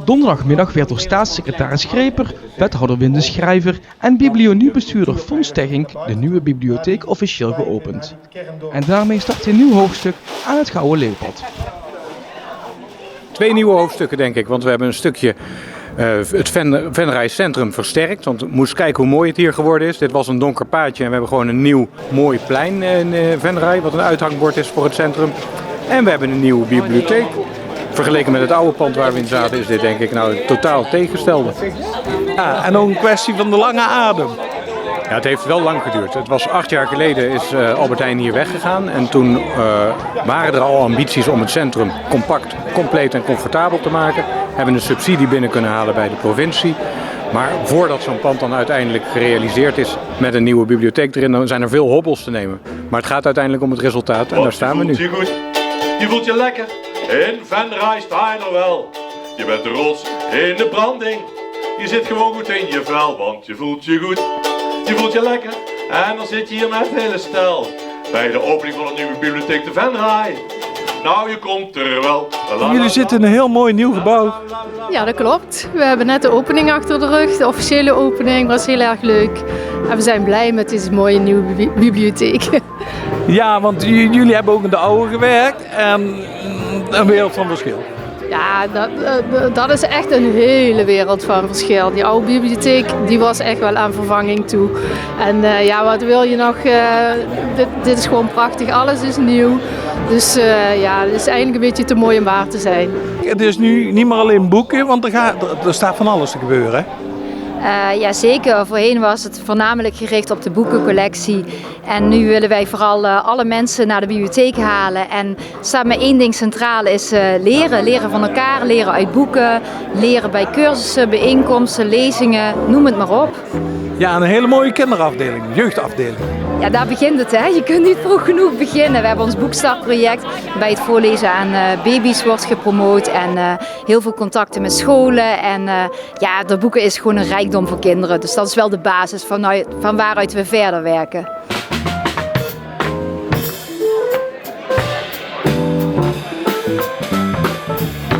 Donderdagmiddag werd door staatssecretaris Greper, wethouder Wim de Schrijver en biblionu-bestuurder Fons Teggink de nieuwe bibliotheek officieel geopend. En daarmee start een nieuw hoofdstuk aan het Gouden Leeuwpad. 2 nieuwe hoofdstukken denk ik, want we hebben een stukje het Venray Centrum versterkt. Want we moesten kijken hoe mooi het hier geworden is. Dit was een donker paadje en we hebben gewoon een nieuw mooi plein in Venray, wat een uithangbord is voor het centrum. En we hebben een nieuwe bibliotheek. Vergeleken met het oude pand waar we in zaten is dit denk ik nou totaal tegengestelde. Ja, en ook een kwestie van de lange adem. Ja, het heeft wel lang geduurd. Het was 8 jaar geleden is Albert Heijn hier weggegaan. En toen waren er al ambities om het centrum compact, compleet en comfortabel te maken. Hebben een subsidie binnen kunnen halen bij de provincie. Maar voordat zo'n pand dan uiteindelijk gerealiseerd is met een nieuwe bibliotheek erin, dan zijn er veel hobbels te nemen. Maar het gaat uiteindelijk om het resultaat en daar staan we nu. Je goed. Je voelt je lekker. In Venray sta je er wel. Je bent de rots in de branding. Je zit gewoon goed in je vel, want je voelt je goed. Je voelt je lekker. En dan zit je hier met het hele stel. Bij de opening van een nieuwe bibliotheek te Venray. Nou, je komt er wel. Jullie zitten in een heel mooi nieuw gebouw. Ja, dat klopt. We hebben net de opening achter de rug. De officiële opening was heel erg leuk. En we zijn blij met deze mooie nieuwe bibliotheek. Ja, want jullie hebben ook in de oude gewerkt en een wereld van verschil. Ja, dat is echt een hele wereld van verschil. Die oude bibliotheek die was echt wel aan vervanging toe. En ja, wat wil je nog? Dit is gewoon prachtig. Alles is nieuw. Dus ja, het is eigenlijk een beetje te mooi om waar te zijn. Het is nu niet meer alleen boeken, want er staat van alles te gebeuren. Ja, zeker. Voorheen was het voornamelijk gericht op de boekencollectie. En nu willen wij vooral alle mensen naar de bibliotheek halen. En er staat maar één ding centraal, is leren. Leren van elkaar, leren uit boeken, leren bij cursussen, bijeenkomsten, lezingen, noem het maar op. Ja, een hele mooie kinderafdeling, jeugdafdeling. Ja, daar begint het, hè. Je kunt niet vroeg genoeg beginnen. We hebben ons boekstartproject bij het voorlezen aan baby's wordt gepromoot. En heel veel contacten met scholen. En ja, de boeken is gewoon een rijkdom voor kinderen. Dus dat is wel de basis van waaruit we verder werken.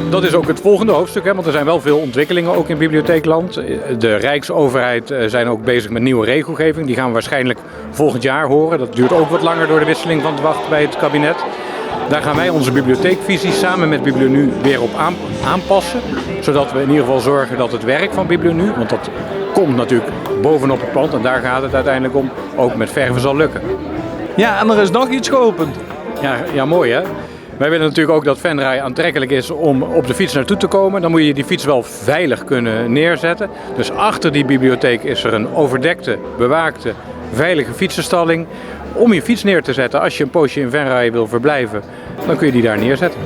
Dat is ook het volgende hoofdstuk, hè, want er zijn wel veel ontwikkelingen ook in bibliotheekland. De Rijksoverheid zijn ook bezig met nieuwe regelgeving. Die gaan we waarschijnlijk volgend jaar horen. Dat duurt ook wat langer door de wisseling van de wacht bij het kabinet. Daar gaan wij onze bibliotheekvisie samen met biblionu weer op aanpassen. Zodat we in ieder geval zorgen dat het werk van biblionu, want dat komt natuurlijk bovenop het pand en daar gaat het uiteindelijk om, ook met verven zal lukken. Ja, en er is nog iets geopend. Ja, mooi hè. Wij willen natuurlijk ook dat Venray aantrekkelijk is om op de fiets naartoe te komen. Dan moet je die fiets wel veilig kunnen neerzetten. Dus achter die bibliotheek is er een overdekte, bewaakte, veilige fietsenstalling. Om je fiets neer te zetten als je een poosje in Venray wil verblijven, dan kun je die daar neerzetten.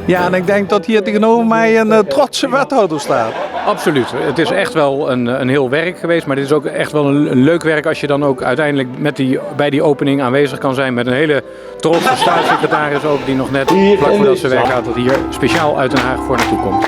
Ja, en ik denk dat hier tegenover mij een trotse wethouder staat. Absoluut. Het is echt wel een heel werk geweest, maar dit is ook echt wel een leuk werk als je dan ook uiteindelijk bij die opening aanwezig kan zijn met een hele trotse staatssecretaris ook, die nog net vlak voordat ze weggaat, dat hier speciaal uit Den Haag voor naartoe komt.